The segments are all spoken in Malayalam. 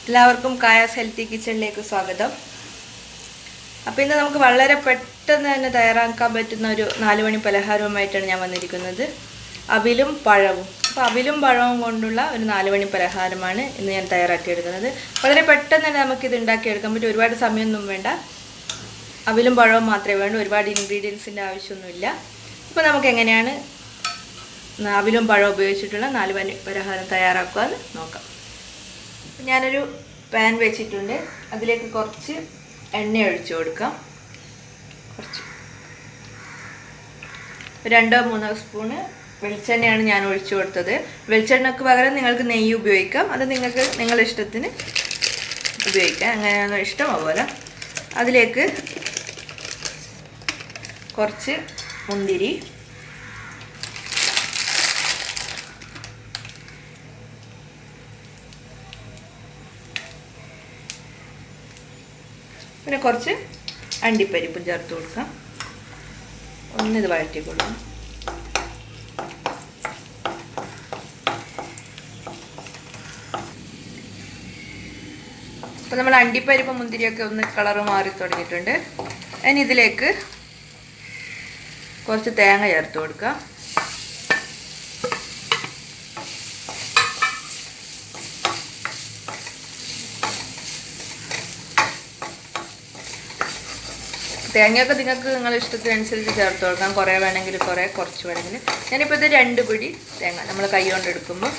എല്ലാവർക്കും കായാസ് ഹെൽത്തി കിച്ചണിലേക്ക് സ്വാഗതം. അപ്പോൾ ഇന്ന് നമുക്ക് വളരെ പെട്ടെന്ന് തന്നെ തയ്യാറാക്കാൻ പറ്റുന്ന ഒരു 4 മണി പലഹാരവുമായിട്ടാണ് ഞാൻ വന്നിരിക്കുന്നത്. അവിലും പഴവും. അപ്പോൾ അവിലും പഴവും കൊണ്ടുള്ള ഒരു 4 മണി പലഹാരമാണ് ഇന്ന് ഞാൻ തയ്യാറാക്കിയെടുക്കുന്നത്. വളരെ പെട്ടെന്ന് തന്നെ നമുക്കിത് ഉണ്ടാക്കിയെടുക്കാൻ പറ്റും. ഒരുപാട് സമയമൊന്നും വേണ്ട. അവിലും പഴവും മാത്രമേ വേണ്ടൂ. ഒരുപാട് ഇൻഗ്രീഡിയൻസിൻ്റെ ആവശ്യമൊന്നുമില്ല. അപ്പോൾ നമുക്ക് എങ്ങനെയാണ് അവിലും പഴവും ഉപയോഗിച്ചിട്ടുള്ള 4 മണി പലഹാരം തയ്യാറാക്കുക എന്ന് നോക്കാം. ഞാനൊരു പാൻ വെച്ചിട്ടുണ്ട്. അതിലേക്ക് കുറച്ച് എണ്ണ ഒഴിച്ചു കൊടുക്കാം. കുറച്ച് 2-3 സ്പൂണ് വെളിച്ചെണ്ണയാണ് ഞാൻ ഒഴിച്ചു കൊടുത്തത്. വെളിച്ചെണ്ണയ്ക്ക് പകരം നിങ്ങൾക്ക് നെയ്യ് ഉപയോഗിക്കാം. അത് നിങ്ങൾക്ക് നിങ്ങളുടെ ഇഷ്ടത്തിന് ഉപയോഗിക്കാം, അങ്ങനെയാണ് ഇഷ്ടം. അതുപോലെ അതിലേക്ക് കുറച്ച് മുന്തിരി, പിന്നെ കുറച്ച് അണ്ടിപ്പരിപ്പും ചേർത്ത് കൊടുക്കാം. ഒന്നിത് വഴറ്റി കൊടുക്കാം. അപ്പോൾ നമ്മൾ അണ്ടിപ്പരിപ്പ് മുന്തിരിയൊക്കെ ഒന്ന് കളറ് മാറി തുടങ്ങിയിട്ടുണ്ട്. ഇനി ഇതിലേക്ക് കുറച്ച് തേങ്ങ ചേർത്ത് കൊടുക്കാം. തേങ്ങയൊക്കെ നിങ്ങൾക്ക് നിങ്ങളുടെ ഇഷ്ടത്തിനനുസരിച്ച് ചേർത്ത് കൊടുക്കാം. കുറേ വേണമെങ്കിൽ കുറേ, കുറച്ച് വേണമെങ്കിൽ. ഞാനിപ്പോൾ ഇത് 2 പിടി തേങ്ങ നമ്മൾ കൈ കൊണ്ട് എടുക്കുമ്പോൾ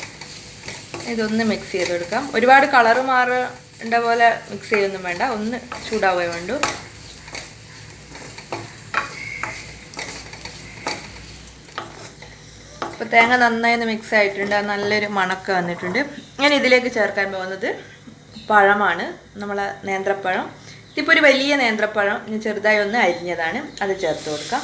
ഇതൊന്ന് മിക്സ് ചെയ്ത് കൊടുക്കാം. ഒരുപാട് കളറ് മാറേണ്ട പോലെ മിക്സ് ചെയ്യൊന്നും വേണ്ട, ഒന്ന് ചൂടാവേ വേണ്ടൂ. ഇപ്പോൾ തേങ്ങ നന്നായി ഒന്ന് മിക്സ് ആയിട്ടുണ്ട്. നല്ലൊരു മണക്ക വന്നിട്ടുണ്ട്. ഞാൻ ഇതിലേക്ക് ചേർക്കാൻ പോകുന്നത് പഴമാണ്, നമ്മളെ നേന്ത്രപ്പഴം. ഇതിപ്പോൾ ഒരു വലിയ നേന്ത്രപ്പഴം ഞാൻ ചെറുതായി ഒന്ന് അരിഞ്ഞതാണ്, അത് ചേർത്ത് കൊടുക്കാം.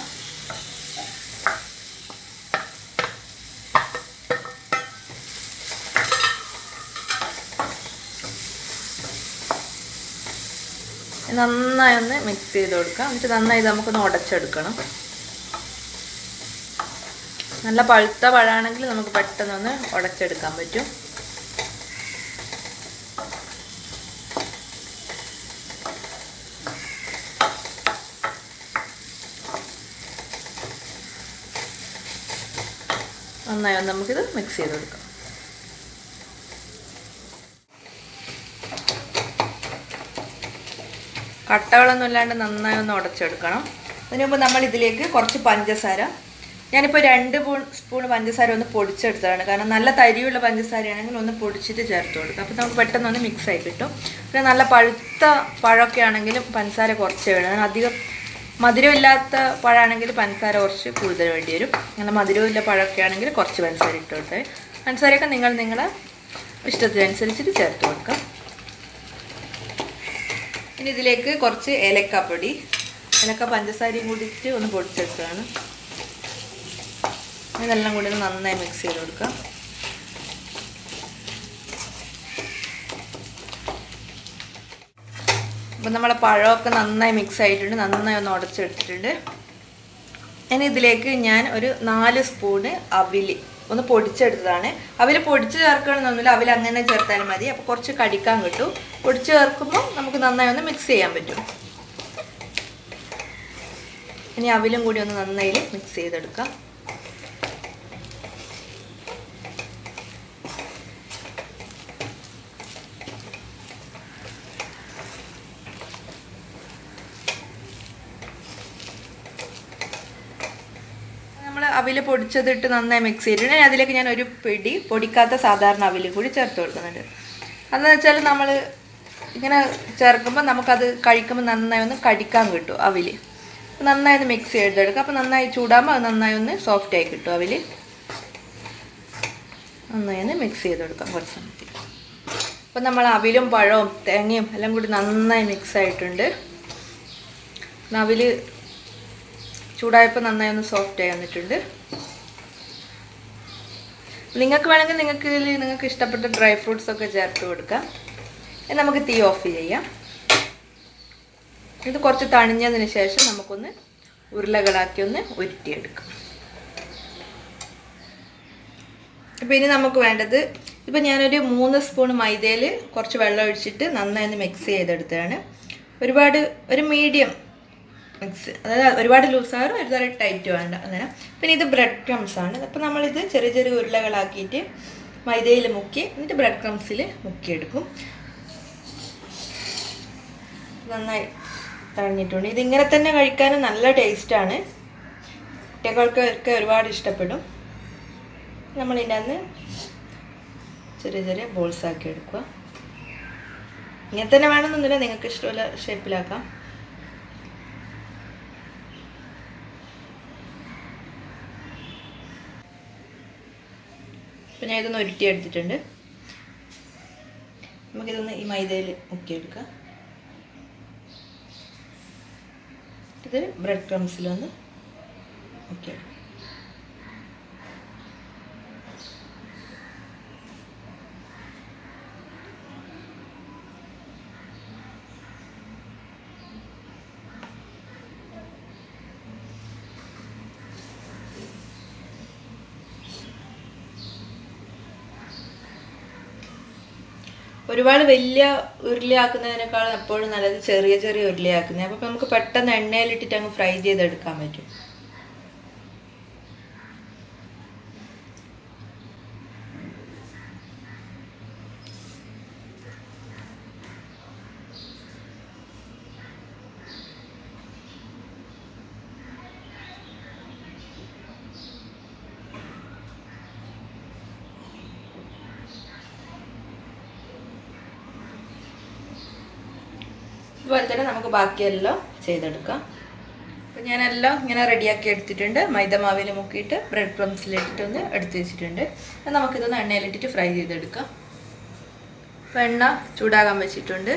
നന്നായി ഒന്ന് മിക്സ് ചെയ്ത് കൊടുക്കാം. എന്നിട്ട് നന്നായി നമുക്കൊന്ന് ഉടച്ചെടുക്കണം. നല്ല പഴുത്ത പഴമാണെങ്കിൽ നമുക്ക് പെട്ടെന്നൊന്ന് ഉടച്ചെടുക്കാൻ പറ്റും. നന്നായി ഒന്ന് നമുക്കിത് മിക്സ് ചെയ്ത് കൊടുക്കാം. കട്ടകളൊന്നും ഇല്ലാണ്ട് നന്നായി ഒന്ന് ഉടച്ചെടുക്കണം. അതിന് മുമ്പ് നമ്മൾ ഇതിലേക്ക് കുറച്ച് പഞ്ചസാര, ഞാനിപ്പോൾ 2 സ്പൂൺ പഞ്ചസാര ഒന്ന് പൊടിച്ചെടുത്തതാണ്. കാരണം നല്ല തരിയുള്ള പഞ്ചസാരയാണെങ്കിൽ ഒന്ന് പൊടിച്ചിട്ട് ചേർത്ത് കൊടുക്കാം. അപ്പോൾ നമുക്ക് പെട്ടെന്നൊന്ന് മിക്സ് ആയി കിട്ടും. പിന്നെ നല്ല പഴുത്ത പഴമൊക്കെ ആണെങ്കിലും പഞ്ചസാര കുറച്ച് വേണം. അധികം മധുരമില്ലാത്ത പഴമാണെങ്കിൽ പഞ്ചസാര കുറച്ച് കൂടുതൽ വേണ്ടി വരും. അങ്ങനെ മധുരമില്ല പഴമൊക്കെ ആണെങ്കിൽ കുറച്ച് പഞ്ചസാര ഇട്ട് കൊടുത്തത്. പഞ്ചസാരയൊക്കെ നിങ്ങളെ ഇഷ്ടത്തിനനുസരിച്ചിട്ട് ചേർത്ത് കൊടുക്കാം. ഇനി ഇതിലേക്ക് കുറച്ച് ഏലക്കാപ്പൊടി, ഏലക്ക പഞ്ചസാരയും കൂടിയിട്ട് ഒന്ന് പൊടിച്ചെടുത്തതാണ്. ഇതെല്ലാം കൂടി നന്നായി മിക്സ് ചെയ്ത് കൊടുക്കാം. അപ്പം നമ്മളെ പഴമൊക്കെ നന്നായി മിക്സ് ആയിട്ടുണ്ട്. നന്നായി ഒന്ന് ഉടച്ചെടുത്തിട്ടുണ്ട്. ഇനി ഇതിലേക്ക് ഞാൻ ഒരു 4 സ്പൂണ് അവില് ഒന്ന് പൊടിച്ചെടുത്തതാണ്. അവിൽ പൊടിച്ച് ചേർക്കണമെന്നൊന്നുമില്ല, അവിൽ അങ്ങനെ ചേർത്താലും മതി. അപ്പോൾ കുറച്ച് കടിക്കാൻ കിട്ടും. പൊടിച്ച് ചേർക്കുമ്പോൾ നമുക്ക് നന്നായി ഒന്ന് മിക്സ് ചെയ്യാൻ പറ്റും. ഇനി അവിലും കൂടി ഒന്ന് നന്നായി മിക്സ് ചെയ്തെടുക്കാം. അവിൽ പൊടിച്ചതിട്ട് നന്നായി മിക്സ് ചെയ്തിട്ട് അതിലേക്ക് ഞാൻ ഒരു പിടി പൊടിക്കാത്ത സാധാരണ അവിൽ കൂടി ചേർത്ത് കൊടുക്കുന്നുണ്ട്. അതെന്ന് വെച്ചാൽ നമ്മൾ ഇങ്ങനെ ചേർക്കുമ്പോൾ നമുക്കത് കഴിക്കുമ്പോൾ നന്നായി ഒന്ന് കടിക്കാൻ കിട്ടും അവിൽ. നന്നായി ഒന്ന് മിക്സ് ചെയ്തെടുക്കുക. അപ്പോൾ നന്നായി ചൂടാകുമ്പോൾ അത് നന്നായി ഒന്ന് സോഫ്റ്റായി കിട്ടും അവിൽ. നന്നായി ഒന്ന് മിക്സ് ചെയ്തെടുക്കാം കുറച്ച് സമയത്ത്. അപ്പോൾ നമ്മൾ അവിലും പഴവും തേങ്ങയും എല്ലാം കൂടി നന്നായി മിക്സ് ആയിട്ടുണ്ട്. അവിൽ ചൂടായപ്പോൾ നന്നായി ഒന്ന് സോഫ്റ്റായി വന്നിട്ടുണ്ട്. നിങ്ങൾക്ക് വേണമെങ്കിൽ നിങ്ങൾക്ക് ഇഷ്ടപ്പെട്ട ഡ്രൈ ഫ്രൂട്ട്സൊക്കെ ചേർത്ത് കൊടുക്കാം. നമുക്ക് തീ ഓഫ് ചെയ്യാം. ഇത് കുറച്ച് തണിഞ്ഞതിന് ശേഷം നമുക്കൊന്ന് ഉരുളകളാക്കി ഒന്ന് ഉരുട്ടിയെടുക്കാം. അപ്പോൾ ഇനി നമുക്ക് വേണ്ടത് ഇപ്പോൾ ഞാനൊരു 3 സ്പൂൺ മൈദയിൽ കുറച്ച് വെള്ളം ഒഴിച്ചിട്ട് നന്നായി മിക്സ് ചെയ്തെടുത്തതാണ്. ഒരു മീഡിയം മിക്സ്, അതായത് ഒരുപാട് ലൂസാറും ഒരുപാട് ടൈറ്റ് വേണ്ട അങ്ങനെ. പിന്നെ ഇത് ബ്രെഡ് ക്രംസ് ആണ്. അപ്പോൾ നമ്മളിത് ചെറിയ ചെറിയ ഉരുളകളാക്കിയിട്ട് മൈദയിൽ മുക്കി എന്നിട്ട് ബ്രെഡ് ക്രംസിൽ മുക്കിയെടുക്കും. നന്നായി തഴഞ്ഞിട്ടുണ്ട്. ഇതിങ്ങനെ തന്നെ കഴിക്കാനും നല്ല ടേസ്റ്റാണ്. കുട്ടികൾക്കൊക്കെ ഒരുപാട് ഇഷ്ടപ്പെടും. നമ്മളിതിനകത്ത് ചെറിയ ചെറിയ ബോൾസ് ആക്കി എടുക്കുക. ഇങ്ങനെ തന്നെ വേണമെന്നൊന്നുമില്ല, നിങ്ങൾക്ക് ഇഷ്ടമുള്ള ഷേപ്പിലാക്കാം. അപ്പോൾ ഞാൻ ഇതൊന്ന് ഉരുട്ടിയെടുത്തിട്ടുണ്ട്. നമുക്കിതൊന്ന് ഈ മൈദയിൽ മുക്കിയെടുക്കാം. ഇത് ബ്രെഡ് ക്രംസിലൊന്ന് മുക്കിയെടുക്കാം. ഒരുപാട് വലിയ ഉരുളിയാക്കുന്നതിനേക്കാളും എപ്പോഴും നല്ലത് ചെറിയ ചെറിയ ഉരുളിയാക്കുന്നത്. അപ്പോൾ നമുക്ക് പെട്ടെന്ന് എണ്ണയിലിട്ടിട്ട് അങ്ങ് ഫ്രൈ ചെയ്തെടുക്കാൻ പറ്റും. അതുപോലെ തന്നെ നമുക്ക് ബാക്കിയെല്ലാം ചെയ്തെടുക്കാം. അപ്പോൾ ഞാനെല്ലാം ഇങ്ങനെ റെഡിയാക്കി എടുത്തിട്ടുണ്ട്. മൈദ മാവിൽ മുക്കിയിട്ട് ബ്രെഡ് ക്രംസിലിട്ടിട്ടൊന്ന് എടുത്ത് വെച്ചിട്ടുണ്ട്. അത് നമുക്കിതൊന്ന് എണ്ണയിലിട്ടിട്ട് ഫ്രൈ ചെയ്തെടുക്കാം. അപ്പോൾ എണ്ണ ചൂടാകാൻ വെച്ചിട്ടുണ്ട്.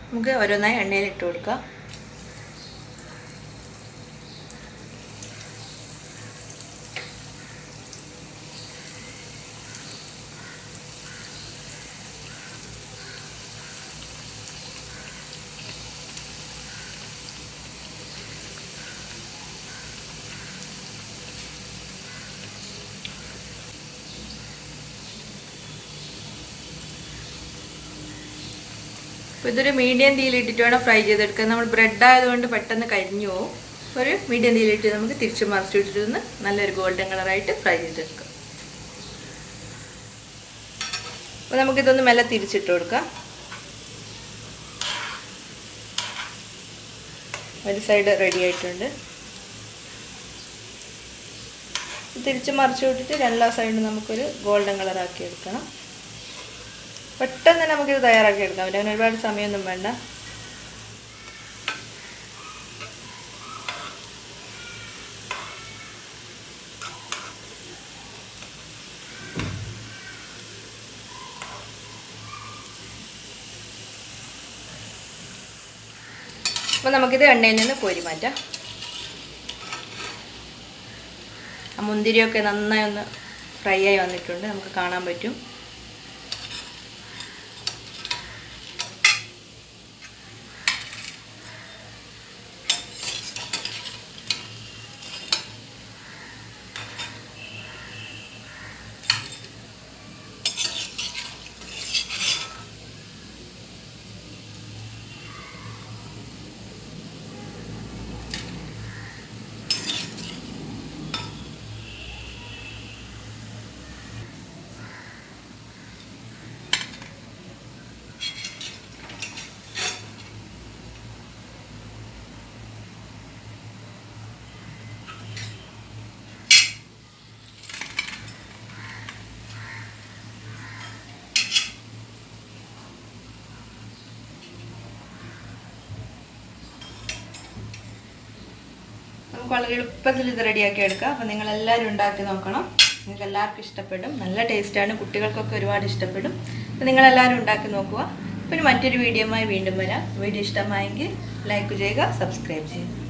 നമുക്ക് ഓരോന്നായി എണ്ണയിലിട്ട് കൊടുക്കാം. അപ്പോൾ ഇതൊരു മീഡിയം തീയിലിട്ടിട്ട് വേണം ഫ്രൈ ചെയ്തെടുക്കാൻ. നമ്മൾ ബ്രെഡ് ആയതുകൊണ്ട് പെട്ടെന്ന് കരിഞ്ഞു പോകും. ഒരു മീഡിയം തീയിലിട്ട് നമുക്ക് തിരിച്ച് മറിച്ചിട്ടിട്ട് നല്ലൊരു ഗോൾഡൻ കളറായിട്ട് ഫ്രൈ ചെയ്തെടുക്കാം. അപ്പോൾ നമുക്കിതൊന്ന് മെല്ലെ തിരിച്ചിട്ട് കൊടുക്കാം. ഒരു സൈഡ് റെഡി ആയിട്ടുണ്ട്. തിരിച്ച് മറിച്ച് വിട്ടിട്ട് എല്ലാ സൈഡും നമുക്കൊരു ഗോൾഡൻ കളറാക്കി എടുക്കണം. പെട്ടെന്ന് തന്നെ നമുക്കിത് തയ്യാറാക്കി എടുക്കാം പറ്റും. അങ്ങനെ ഒരുപാട് സമയമൊന്നും വേണ്ട. അപ്പോൾ നമുക്കിത് എണ്ണയിൽ നിന്ന് കോരി മാറ്റാം. ആ മുന്തിരിയൊക്കെ നന്നായി ഒന്ന് ഫ്രൈ ആയി വന്നിട്ടുണ്ട്, നമുക്ക് കാണാൻ പറ്റും. നമുക്ക് വളരെ എളുപ്പത്തിൽ ഇത് റെഡിയാക്കി എടുക്കാം. അപ്പോൾ നിങ്ങളെല്ലാവരും ഉണ്ടാക്കി നോക്കണം. നിങ്ങൾക്ക് എല്ലാവർക്കും ഇഷ്ടപ്പെടും. നല്ല ടേസ്റ്റാണ്, കുട്ടികൾക്കൊക്കെ ഒരുപാട് ഇഷ്ടപ്പെടും. അപ്പോൾ നിങ്ങളെല്ലാവരും ഉണ്ടാക്കി നോക്കുക. പിന്നെ മറ്റൊരു വീഡിയോയുമായി വീണ്ടും വരാം. വീഡിയോ ഇഷ്ടമായെങ്കിൽ ലൈക്ക് ചെയ്യുക, സബ്സ്ക്രൈബ് ചെയ്യുക.